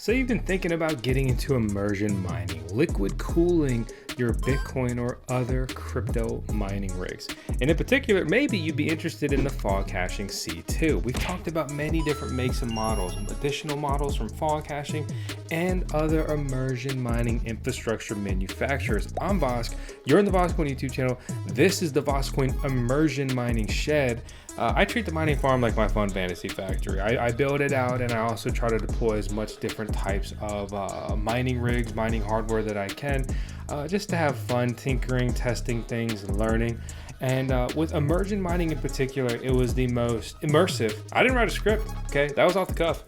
So you've been thinking about getting into immersion mining, liquid cooling your Bitcoin or other crypto mining rigs. And in particular, maybe you'd be interested in the Foghashing C2. We've talked about many different makes and models, additional models from Foghashing and other immersion mining infrastructure manufacturers. I'm Vosk, you're in the VoskCoin YouTube channel. This is the VoskCoin Immersion Mining Shed. I treat the mining farm like my fun fantasy factory. I build it out, and I also try to deploy as much different types of mining rigs, mining hardware that I can, just to have fun tinkering, testing things, and learning. And with immersion mining in particular, it was the most immersive. I didn't write a script, okay? That was off the cuff.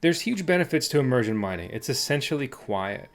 There's huge benefits to immersion mining. It's essentially quiet.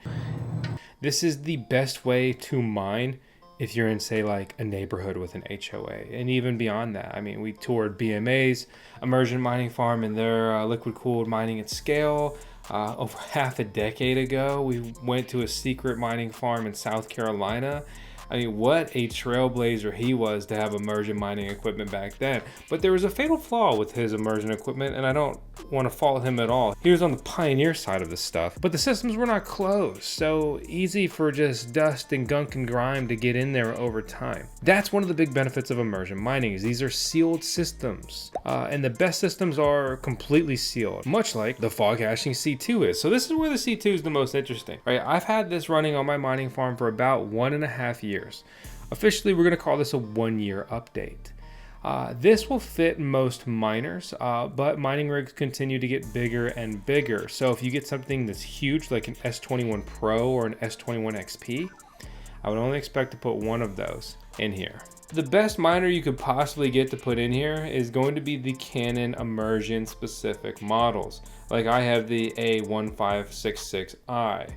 This is the best way to mine if you're in, say, like a neighborhood with an HOA, and even beyond that. I mean, we toured BMA's immersion mining farm and their liquid cooled mining at scale. Over half a decade ago, we went to a secret mining farm in South Carolina. I mean, what a trailblazer he was to have immersion mining equipment back then. But there was a fatal flaw with his immersion equipment, and I don't want to fault him at all. He was on the pioneer side of this stuff, but the systems were not closed, so easy for just dust and gunk and grime to get in there over time. That's one of the big benefits of immersion mining, is these are sealed systems, and the best systems are completely sealed, much like the Foghashing C2 is. So this is where the C2 is the most interesting, right? I've had this running on my mining farm for about 1.5 years. Officially, we're going to call this a 1-year update. This will fit most miners, but mining rigs continue to get bigger and bigger. So if you get something that's huge, like an S21 Pro or an S21 XP, I would only expect to put one of those in here. The best miner you could possibly get to put in here is going to be the Canon immersion specific models. Like I have the A1566i.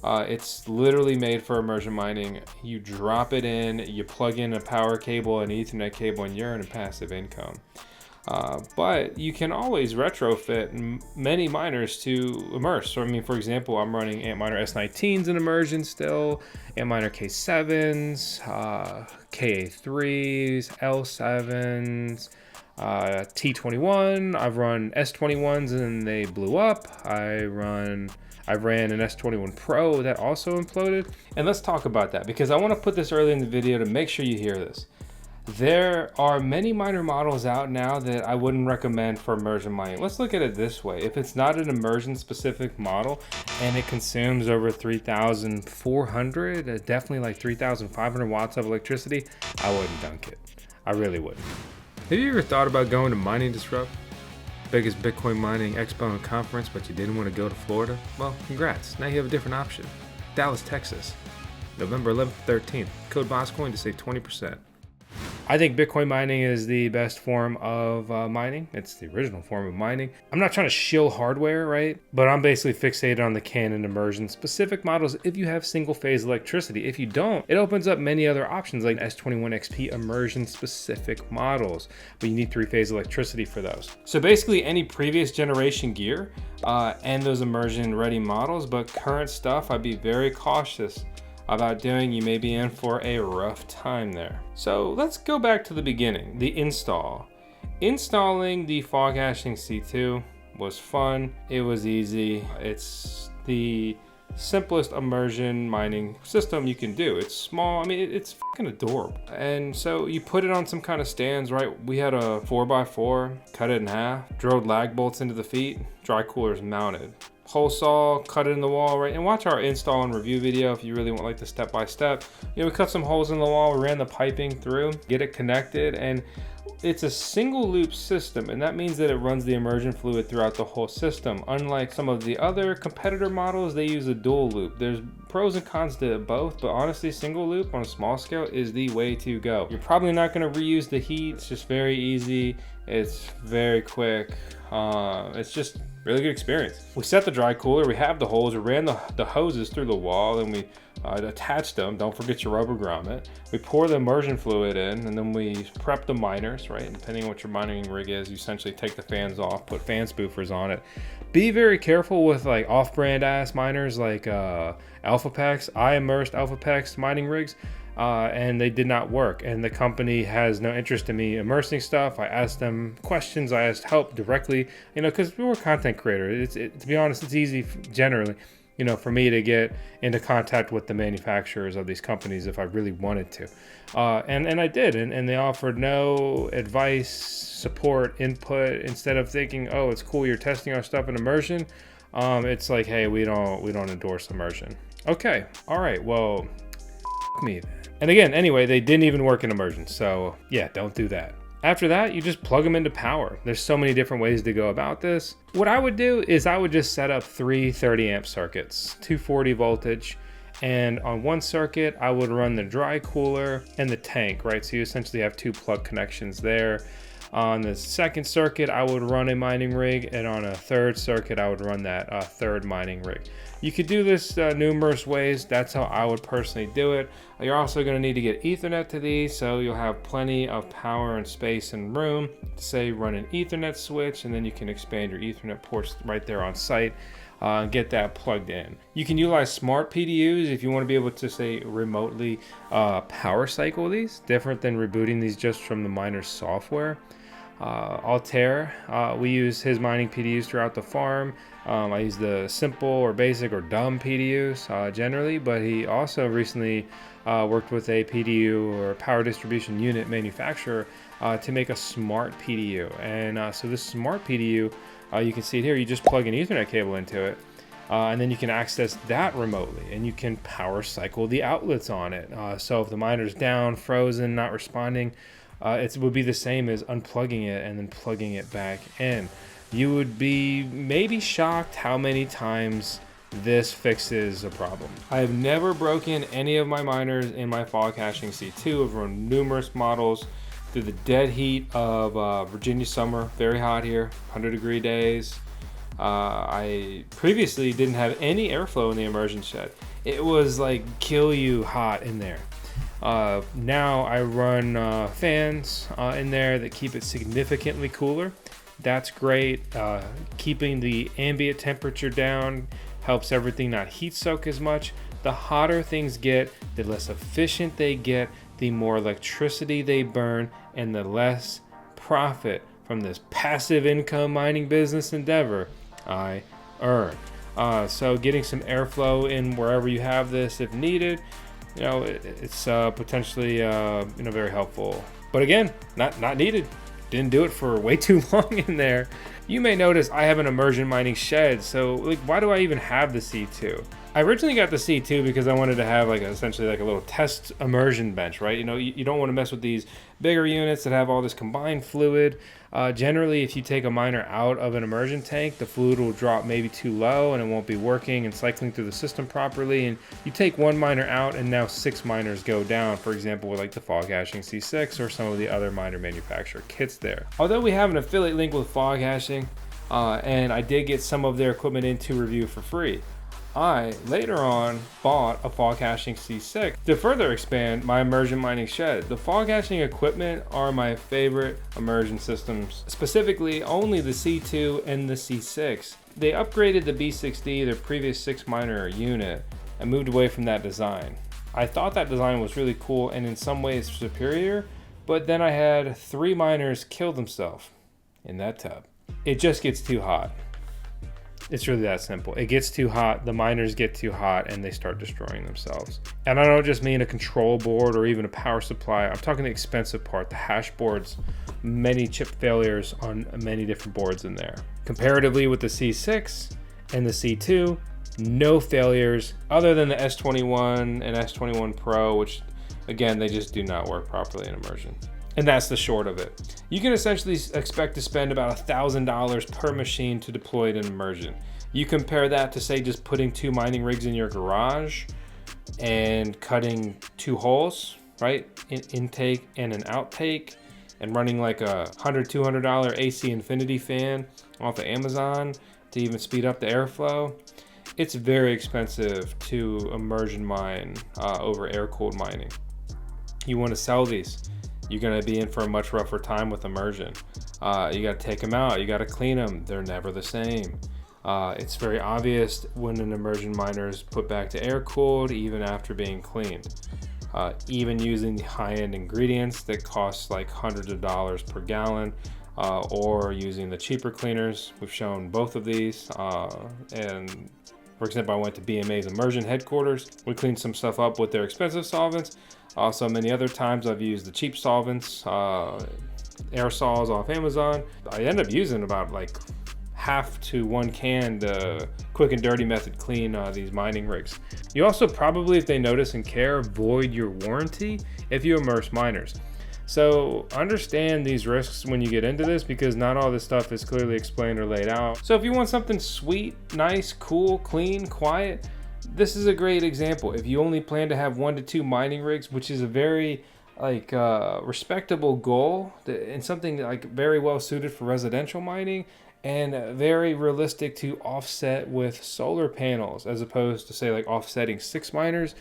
It's literally made for immersion mining. You drop it in, you plug in a power cable, an Ethernet cable, and you're in a passive income. But you can always retrofit many miners to immerse. So I mean, for example, I'm running Antminer S19s in immersion still, Antminer K7s, KA3s, L7s, T21. I've run S21s and they blew up. I ran an S21 Pro that also imploded. And let's talk about that, because I want to put this early in the video to make sure you hear this. There are many miner models out now that I wouldn't recommend for immersion mining. Let's look at it this way. If it's not an immersion specific model and it consumes over 3,400, definitely like 3,500 watts of electricity, I wouldn't dunk it. I really wouldn't. Have you ever thought about going to Mining Disrupt? Biggest Bitcoin mining expo and conference, but you didn't want to go to Florida? Well, congrats. Now you have a different option. Dallas, Texas, November 11th, 13th. Code VoskCoin to save 20%. I think Bitcoin mining is the best form of mining. It's the original form of mining. I'm not trying to shill hardware, right? But I'm basically fixated on the Canon immersion specific models if you have single phase electricity. If you don't, it opens up many other options like S21 XP immersion specific models, but you need 3-phase electricity for those. So basically any previous generation gear and those immersion ready models, but current stuff, I'd be very cautious about doing. You may be in for a rough time there. So let's go back to the beginning, the install. Installing the Foghashing C2 was fun. It was easy. It's the simplest immersion mining system you can do. It's small. I mean, it's fucking adorable. And so you put it on some kind of stands, right? We had a 4x4, cut it in half, drilled lag bolts into the feet, dry coolers mounted. Hole saw, cut it in the wall, right? And watch our install and review video if you really want like the step-by-step. You know, we cut some holes in the wall, we ran the piping through, get it connected, and it's a single loop system, and that means that it runs the immersion fluid throughout the whole system. Unlike some of the other competitor models, they use a dual loop. There's pros and cons to both, but honestly, single loop on a small scale is the way to go. You're probably not going to reuse the heat. It's just very easy. It's very quick. It's just really good experience. We set the dry cooler, we have the holes, we ran the hoses through the wall, and we attached them. Don't forget your rubber grommet. We pour the immersion fluid in, and then we prep the miners, right? And depending on what your mining rig is, you essentially take the fans off, put fan spoofers on it. Be very careful with like off-brand ass miners like AlphaPax. I immersed AlphaPax mining rigs. and they did not work. And the company has no interest in me immersing stuff. I asked them questions. I asked help directly, because we're content creators. To be honest, it's easy generally, for me to get into contact with the manufacturers of these companies if I really wanted to. And I did, and they offered no advice, support, input. Instead of thinking, oh, it's cool, you're testing our stuff in immersion, it's like, hey, we don't endorse immersion. Okay, all right, well, me. And again, anyway, they didn't even work in immersion, so yeah, don't do that. After that, you just plug them into power. There's so many different ways to go about this. What I would do is I would just set up 3 30 amp circuits, 240 voltage, and on one circuit, I would run the dry cooler and the tank, right? So you essentially have 2 plug connections there. On the second circuit, I would run a mining rig, and on a third circuit, I would run that third mining rig. You could do this numerous ways. That's how I would personally do it. You're also going to need to get Ethernet to these, so you'll have plenty of power and space and room to, say, run an Ethernet switch, and then you can expand your Ethernet ports right there on site and get that plugged in. You can utilize smart PDUs if you want to be able to, say, remotely power cycle these, different than rebooting these just from the miner's software. Altair, we use his mining PDUs throughout the farm. I use the simple or basic or dumb PDUs generally, but he also recently worked with a PDU or power distribution unit manufacturer to make a smart PDU. And so this smart PDU, you can see it here, you just plug an Ethernet cable into it, and then you can access that remotely, and you can power cycle the outlets on it. So if the miner's down, frozen, not responding, it would be the same as unplugging it and then plugging it back in. You would be maybe shocked how many times this fixes a problem. I have never broken any of my miners in my Foghashing C2. I've run numerous models through the dead heat of Virginia summer, very hot here, 100-degree days. I previously didn't have any airflow in the immersion shed. It was like kill you hot in there. Now I run fans in there that keep it significantly cooler. That's great. Keeping the ambient temperature down helps everything not heat soak as much. The hotter things get, the less efficient they get, the more electricity they burn, and the less profit from this passive income mining business endeavor I earn. So getting some airflow in wherever you have this if needed, it's potentially very helpful. But again, not needed. Didn't do it for way too long in there. You may notice I have an immersion mining shed, so why do I even have the C2? I originally got the C2 because I wanted to have essentially a little test immersion bench, right? You don't want to mess with these bigger units that have all this combined fluid. Generally, if you take a miner out of an immersion tank, the fluid will drop maybe too low and it won't be working and cycling through the system properly. And you take one miner out and now 6 miners go down, for example, with the Foghashing C6 or some of the other miner manufacturer kits there. Although we have an affiliate link with Foghashing, and I did get some of their equipment into review for free, I later on bought a Foghashing C6 to further expand my immersion mining shed. The Foghashing equipment are my favorite immersion systems, specifically only the C2 and the C6. They upgraded the B6D, their previous 6 miner unit, and moved away from that design. I thought that design was really cool and in some ways superior, but then I had 3 miners kill themselves in that tub. It just gets too hot. It's really that simple. It gets too hot, the miners get too hot, and they start destroying themselves. And I don't just mean a control board or even a power supply. I'm talking the expensive part, the hash boards, many chip failures on many different boards in there. Comparatively with the C6 and the C2, no failures other than the S21 and S21 Pro, which again, they just do not work properly in immersion. And that's the short of it. You can essentially expect to spend about $1,000 per machine to deploy it in immersion. You compare that to, say, just putting 2 mining rigs in your garage and cutting 2 holes, right? An intake and an outtake, and running a $100-$200 AC Infinity fan off of Amazon to even speed up the airflow. It's very expensive to immersion mine over air-cooled mining. You want to sell these, you're going to be in for a much rougher time with immersion. You got to take them out, you got to clean them. They're never the same. It's very obvious when an immersion miner is put back to air cooled even after being cleaned. even using the high-end ingredients that cost like hundreds of dollars per gallon, or using the cheaper cleaners. We've shown both of these, and for example, I went to BMA's Immersion headquarters. We cleaned some stuff up with their expensive solvents. Also, many other times I've used the cheap solvents, aerosols off Amazon. I end up using about like half to 1 can the quick and dirty method clean these mining rigs. You also probably, if they notice and care, void your warranty if you immerse miners. So understand these risks when you get into this, because not all this stuff is clearly explained or laid out. So if you want something sweet, nice, cool, clean, quiet, this is a great example. If you only plan to have 1 to 2 mining rigs, which is a very respectable goal and something like very well suited for residential mining, and very realistic to offset with solar panels, as opposed to say like offsetting 6 miners,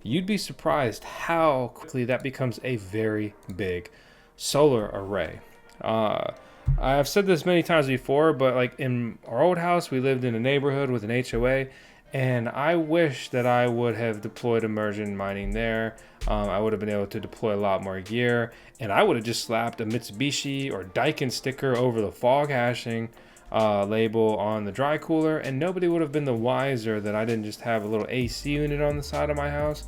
you'd be surprised how quickly that becomes a very big solar array. I've said this many times before, but like in our old house, we lived in a neighborhood with an HOA, and I wish that I would have deployed immersion mining there. I would have been able to deploy a lot more gear, and I would have just slapped a Mitsubishi or Daikin sticker over the Foghashing label on the dry cooler, and nobody would have been the wiser that I didn't just have a little AC unit on the side of my house,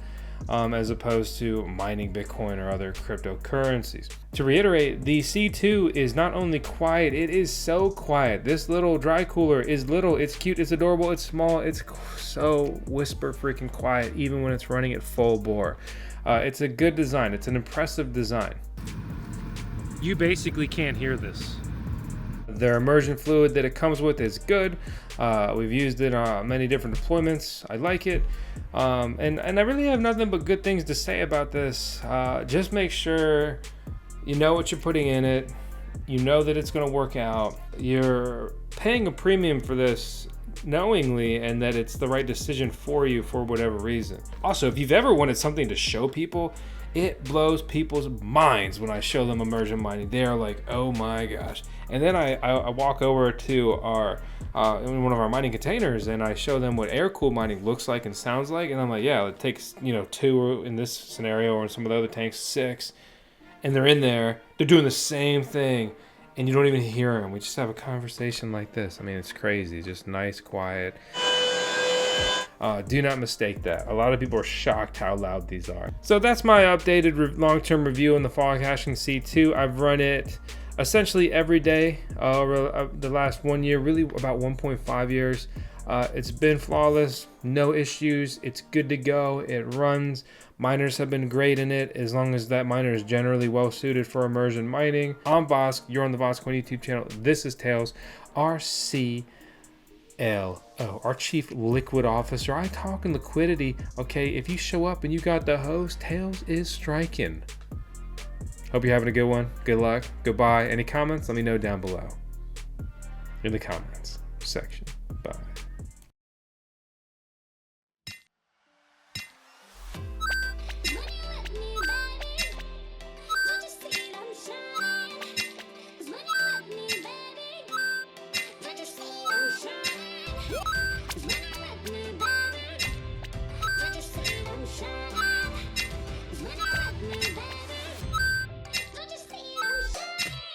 as opposed to mining Bitcoin or other cryptocurrencies. To reiterate, the C2 is not only quiet, it is so quiet. This little dry cooler is little, it's cute, it's adorable, it's small, it's so whisper freaking quiet even when it's running at full bore. It's a good design, it's an impressive design. You basically can't hear this. Their immersion fluid that it comes with is good. We've used it on many different deployments. I like it. And I really have nothing but good things to say about this. Just make sure you know what you're putting in it. You know that it's going to work out. You're paying a premium for this knowingly, and that it's the right decision for you for whatever reason. Also, if you've ever wanted something to show people, it blows people's minds when I show them immersion mining. They are like, oh my gosh. And then I walk over to our in one of our mining containers, and I show them what air-cooled mining looks like and sounds like, and I'm like, yeah, it takes 2 in this scenario, or in some of the other tanks 6, and they're in there, they're doing the same thing, and you don't even hear them. We just have a conversation like this. I mean, it's crazy, just nice, quiet. Do not mistake that. A lot of people are shocked how loud these are. So that's my updated long-term review on the Foghashing C2. I've run it essentially every day over the last 1 year, really about 1.5 years. It's been flawless, no issues. It's good to go. It runs. Miners have been great in it, as long as that miner is generally well suited for immersion mining. I'm Vosk. You're on the VoskCoin YouTube channel. This is Tails, our our Chief Liquid Officer. I talk in liquidity. Okay, if you show up and you got the host, Tails is striking. Hope you're having a good one. Good luck. Goodbye. Any comments? Let me know down below in the comments section.